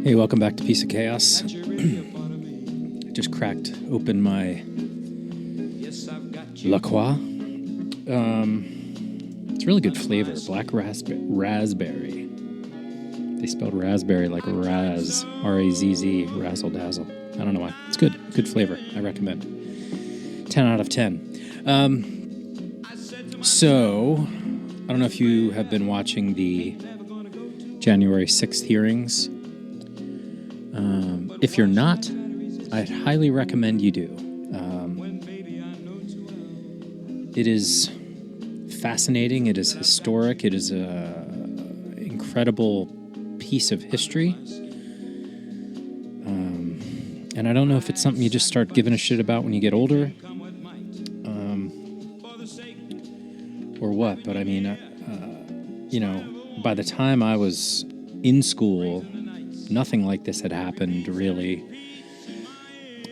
Hey, welcome back to Piece of Chaos. I just cracked open my La Croix. It's really good flavor. Black raspberry. They spelled raspberry like Raz, R-A-Z-Z, razzle dazzle. I don't know why. It's good. Good flavor. I recommend. 10 out of 10. So, I don't know if you have been watching the January 6th hearings. If you're not, I'd highly recommend you do. It is fascinating. It is historic. It is an incredible piece of history. And I don't know if it's something you just start giving a shit about when you get older, or what. But I mean, by the time I was in school, nothing like this had happened, really,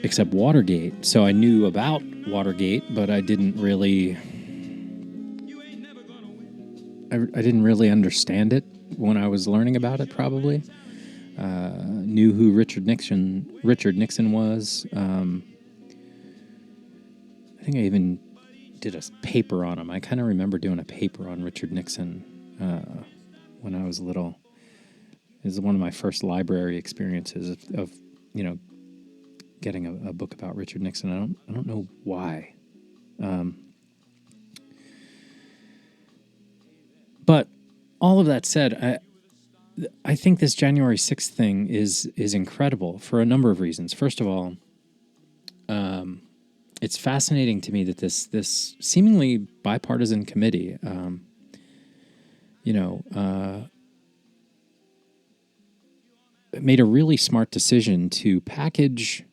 except Watergate. So I knew about Watergate, but I didn't really... I didn't really understand it when I was learning about it, probably. Knew who Richard Nixon was. I think I even did a paper on him. I kind of remember doing a paper on Richard Nixon when I was little. It was one of my first library experiences of getting a book about Richard Nixon. I don't know why. But all of that said, I think this January 6th thing is incredible for a number of reasons. First of all, it's fascinating to me that this seemingly bipartisan committee, made a really smart decision to package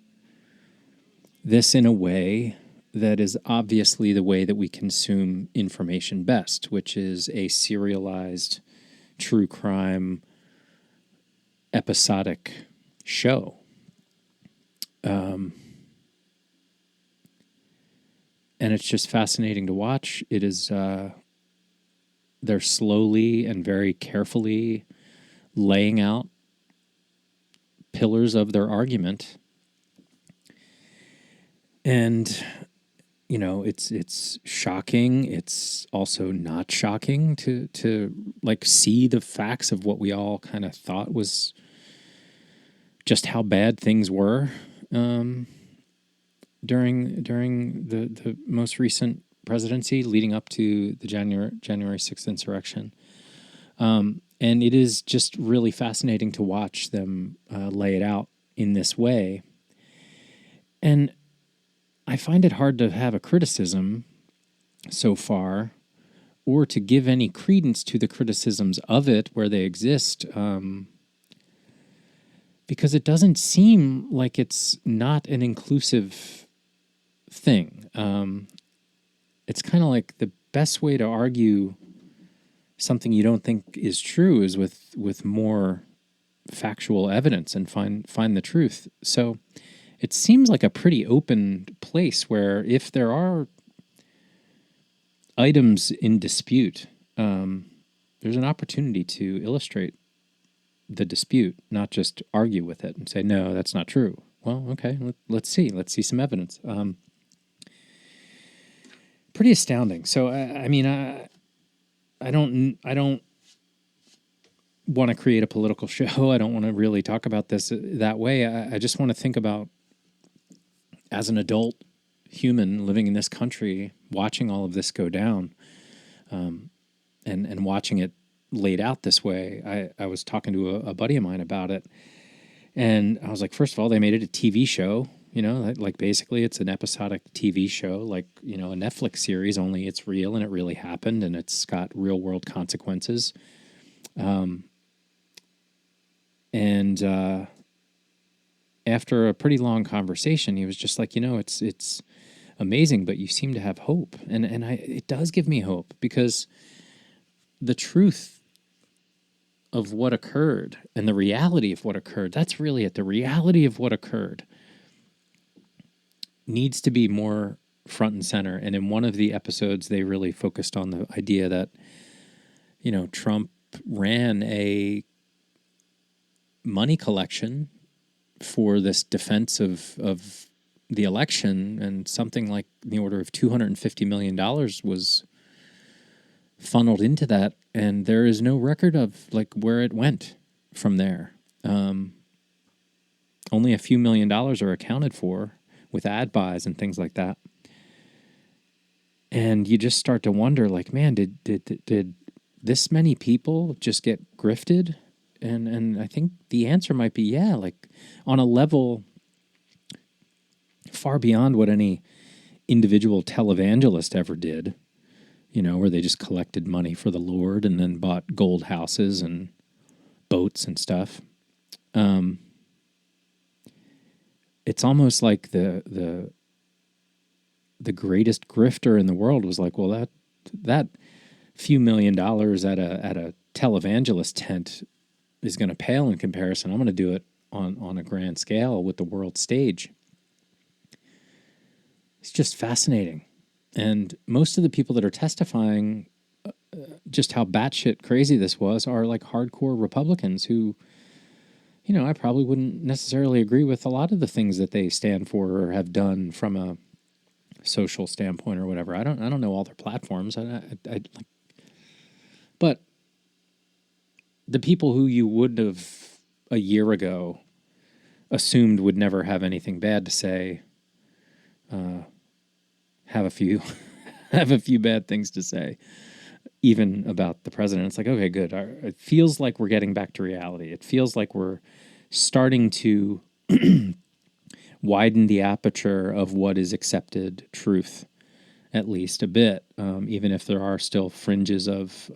this in a way that is obviously the way that we consume information best, which is a serialized true crime episodic show. And it's just fascinating to watch. It is, they're slowly and very carefully laying out pillars of their argument. And, it's shocking. It's also not shocking to like see the facts of what we all kind of thought was just how bad things were during the most recent presidency leading up to the January 6th insurrection. And it is just really fascinating to watch them lay it out in this way. And I find it hard to have a criticism so far, or to give any credence to the criticisms of it where they exist, because it doesn't seem like it's not an inclusive thing. It's kind of like the best way to argue something you don't think is true is with more factual evidence and find the truth. So it seems like a pretty open place where if there are items in dispute, there's an opportunity to illustrate the dispute, not just argue with it and say, no, that's not true. Well, okay, let's see some evidence. Pretty astounding. So, I don't want to create a political show. I don't want to really talk about this that way. I just want to think about, as an adult human living in this country, watching all of this go down, and watching it laid out this way. I was talking to a buddy of mine about it, and I was like, first of all, they made it a TV show, like basically it's an episodic TV show, like, a Netflix series, only it's real and it really happened and it's got real world consequences. After a pretty long conversation, he was just like, it's amazing, but you seem to have hope. And it does give me hope, because the truth of what occurred and the reality of what occurred, that's really it. The reality of what occurred needs to be more front and center. And in one of the episodes, they really focused on the idea that, Trump ran a money collection for this defense of the election, and something like the order of $250 million was funneled into that, and there is no record of like where it went from there. Only a few $1,000,000 are accounted for with ad buys and things like that. And you just start to wonder, like, man, did this many people just get grifted? And I think the answer might be yeah, like on a level far beyond what any individual televangelist ever did, where they just collected money for the Lord and then bought gold houses and boats and stuff. It's almost like the greatest grifter in the world was like, well, that few $1,000,000 at a televangelist tent is going to pale in comparison. I'm going to do it on a grand scale with the world stage. It's just fascinating. And most of the people that are testifying just how batshit crazy this was are like hardcore Republicans who, I probably wouldn't necessarily agree with a lot of the things that they stand for or have done from a social standpoint or whatever. I don't know all their platforms. But the people who you would have a year ago assumed would never have anything bad to say, have a few bad things to say, even about the president. It's like, okay, good. It feels like we're getting back to reality. It feels like we're starting to widen the aperture of what is accepted truth, at least a bit, even if there are still fringes of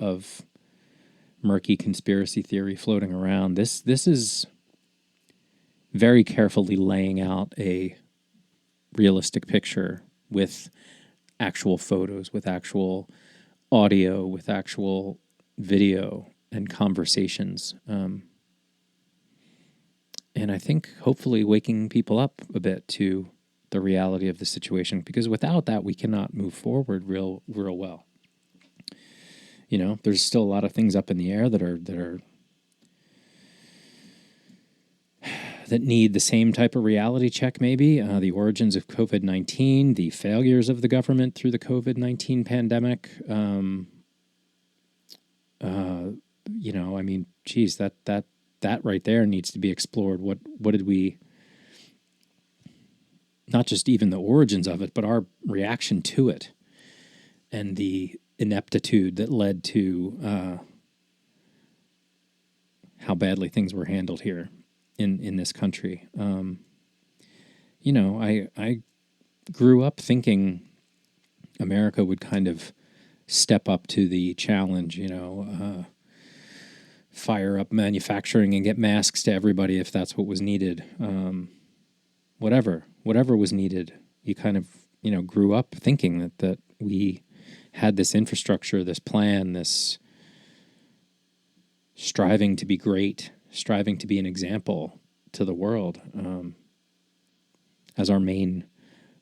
murky conspiracy theory floating around. This is very carefully laying out a realistic picture with actual photos, with actual audio, with actual video and conversations. And I think hopefully waking people up a bit to the reality of the situation, because without that, we cannot move forward real well. There's still a lot of things up in the air that need the same type of reality check, maybe. The origins of COVID-19, the failures of the government through the COVID-19 pandemic. I mean, geez, that right there needs to be explored. What did we, not just even the origins of it, but our reaction to it and the ineptitude that led to how badly things were handled here in this country. I grew up thinking America would kind of step up to the challenge, fire up manufacturing and get masks to everybody if that's what was needed. Whatever was needed. You kind of, grew up thinking that we had this infrastructure, this plan, this striving to be great, striving to be an example to the world as our main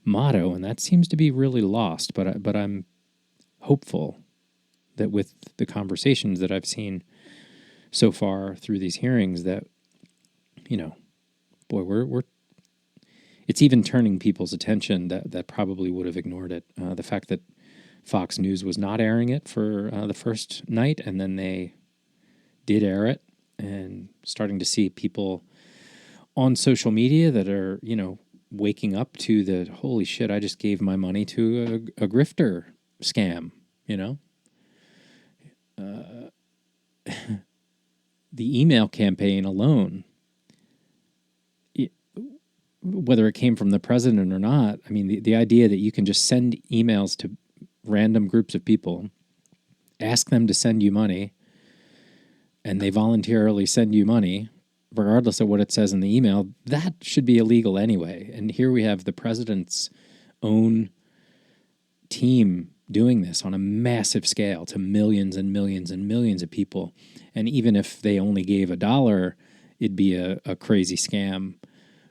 motto, and that seems to be really lost. But I'm hopeful that with the conversations that I've seen so far through these hearings, that we're it's even turning people's attention that probably would have ignored it. The fact that Fox News was not airing it for the first night, and then they did air it, and starting to see people on social media that are, waking up to the, holy shit, I just gave my money to a grifter scam, the email campaign alone, whether it came from the president or not, I mean, the idea that you can just send emails to random groups of people, ask them to send you money, and they voluntarily send you money, regardless of what it says in the email, that should be illegal anyway. And here we have the president's own team doing this on a massive scale to millions and millions and millions of people. And even if they only gave $1, it'd be a crazy scam.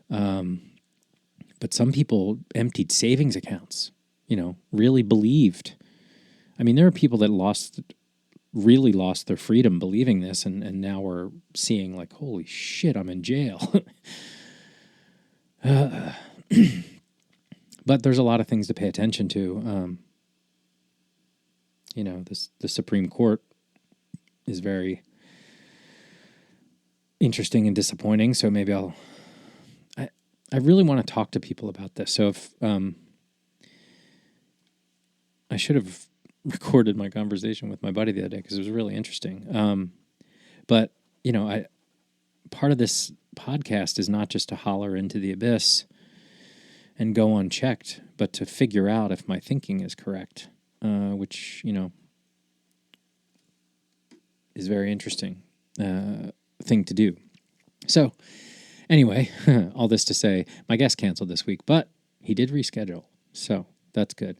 But some people emptied savings accounts, really believed. I mean, there are people that lost really lost their freedom believing this, and now we're seeing like, holy shit, I'm in jail. But there's a lot of things to pay attention to. The Supreme Court is very interesting and disappointing. So maybe I really want to talk to people about this. So if I should have recorded my conversation with my buddy the other day because it was really interesting. But part of this podcast is not just to holler into the abyss and go unchecked, but to figure out if my thinking is correct, which, is very interesting thing to do. So anyway, all this to say, my guest canceled this week, but he did reschedule. So that's good.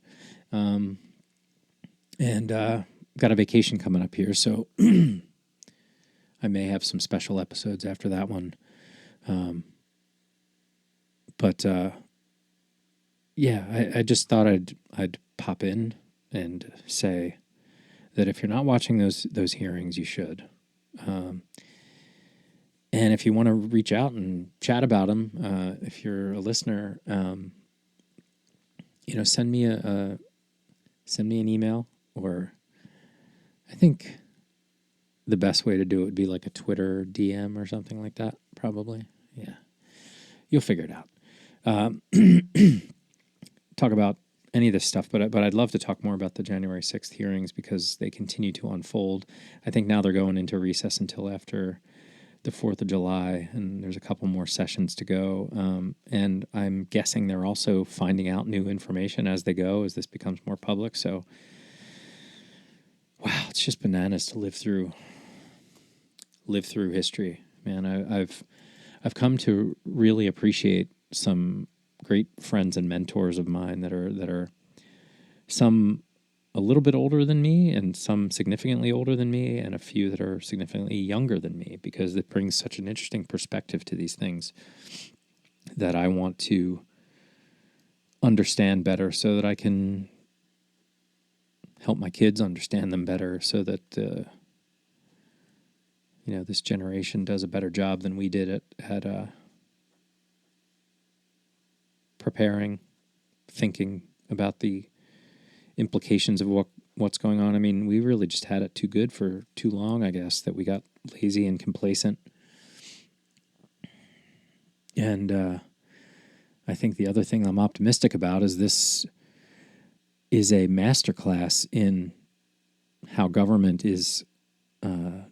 And got a vacation coming up here, so I may have some special episodes after that one. But I just thought I'd pop in and say that if you're not watching those hearings, you should. And if you want to reach out and chat about them, if you're a listener, send me an email, or I think the best way to do it would be like a Twitter DM or something like that, probably. Yeah. You'll figure it out. Talk about any of this stuff, but I'd love to talk more about the January 6th hearings because they continue to unfold. I think now they're going into recess until after the 4th of July, and there's a couple more sessions to go. And I'm guessing they're also finding out new information as they go, as this becomes more public. So, wow, it's just bananas to live through history, man. I've come to really appreciate some great friends and mentors of mine that are some a little bit older than me and some significantly older than me and a few that are significantly younger than me, because it brings such an interesting perspective to these things that I want to understand better so that I can help my kids understand them better, so that this generation does a better job than we did at preparing, thinking about the implications of what's going on. I mean, we really just had it too good for too long, I guess, that we got lazy and complacent. And I think the other thing I'm optimistic about is this is a masterclass in how government is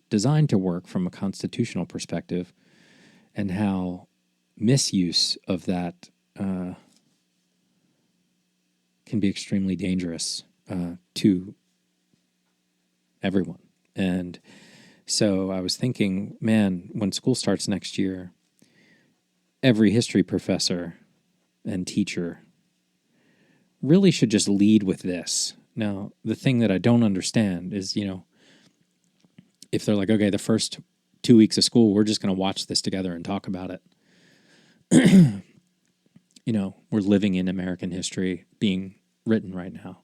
designed to work from a constitutional perspective, and how misuse of that can be extremely dangerous to everyone. And so I was thinking, man, when school starts next year, every history professor and teacher really should just lead with this. Now, the thing that I don't understand is, if they're like, okay, the first 2 weeks of school, we're just going to watch this together and talk about it. We're living in American history being written right now.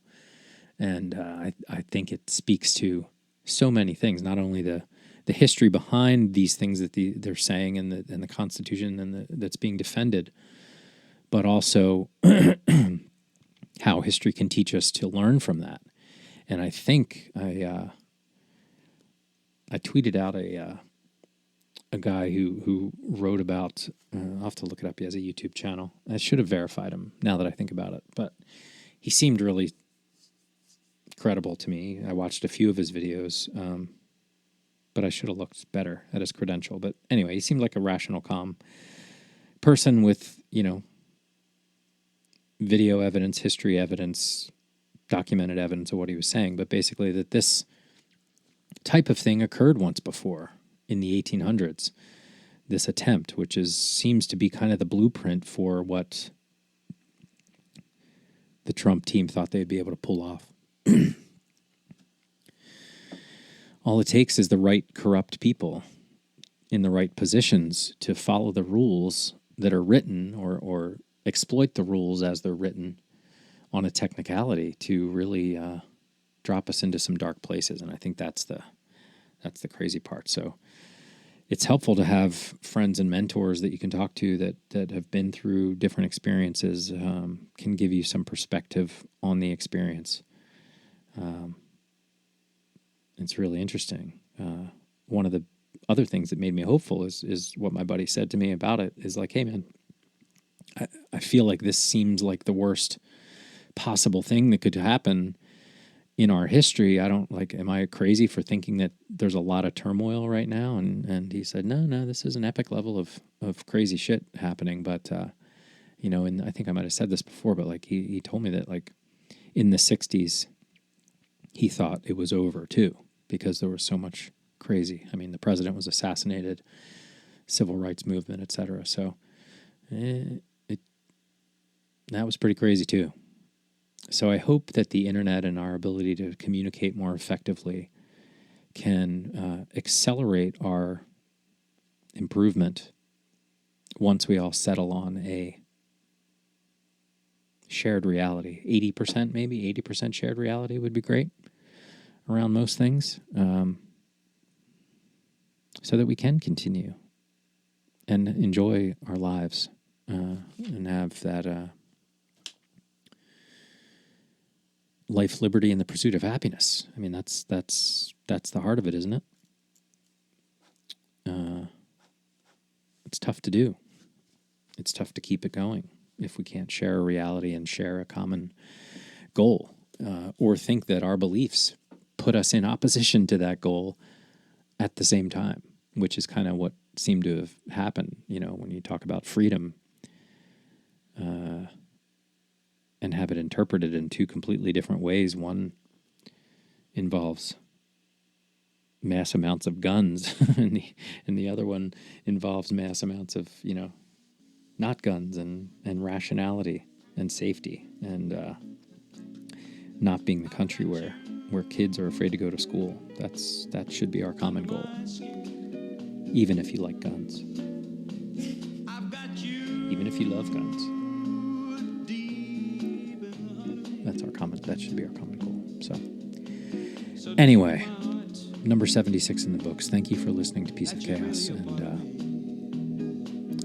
And I think it speaks to so many things, not only the history behind these things that they're saying and the Constitution and that's being defended, but also how history can teach us to learn from that. And I think I tweeted out a guy who wrote about, I'll have to look it up. He has a YouTube channel. I should have verified him now that I think about it, but he seemed really credible to me. I watched a few of his videos, but I should have looked better at his credential. But anyway, he seemed like a rational, calm person with, video evidence, history evidence, documented evidence of what he was saying. But basically that this type of thing occurred once before in the 1800s, this attempt, which seems to be kind of the blueprint for what the Trump team thought they'd be able to pull off. All it takes is the right corrupt people in the right positions to follow the rules that are written, or exploit the rules as they're written on a technicality to really drop us into some dark places. And I think that's the crazy part. So it's helpful to have friends and mentors that you can talk to that have been through different experiences, can give you some perspective on the experience. It's really interesting. One of the other things that made me hopeful is what my buddy said to me about it is like, hey man, I feel like this seems like the worst possible thing that could happen in our history. I don't am I crazy for thinking that there's a lot of turmoil right now? And he said, no, this is an epic level of crazy shit happening. But, and I think I might've said this before, but like he told me that like in the 60s, he thought it was over too, because there was so much crazy. I mean, the president was assassinated, civil rights movement, et cetera. So that was pretty crazy too. So I hope that the internet and our ability to communicate more effectively can accelerate our improvement once we all settle on a shared reality. 80%, maybe 80% shared reality would be great around most things, so that we can continue and enjoy our lives and have that life, liberty, and the pursuit of happiness. I mean, that's the heart of it, isn't it? It's tough to do. It's tough to keep it going if we can't share a reality and share a common goal, or think that our beliefs put us in opposition to that goal at the same time, which is kind of what seemed to have happened, when you talk about freedom, and have it interpreted in two completely different ways. One involves mass amounts of guns, and the other one involves mass amounts of, not guns and rationality and safety and not being the country where kids are afraid to go to school. That should be our common goal, even if you like guns, even if you love guns. That should be our common goal. So anyway, number 76 in the books. Thank you for listening to Piece of Chaos, and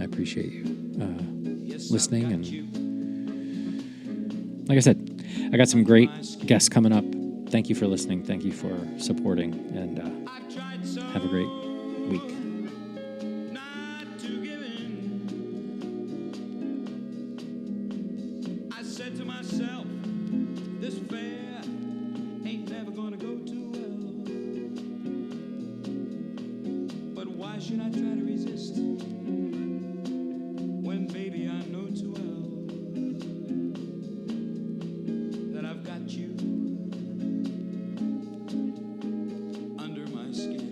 I appreciate you listening. And like I said, I got some great guests coming up. Thank you for listening. Thank you for supporting, and have a great week. Should I try to resist when, baby, I know too well that I've got you under my skin?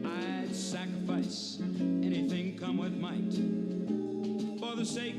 I'd sacrifice anything come what might for the sake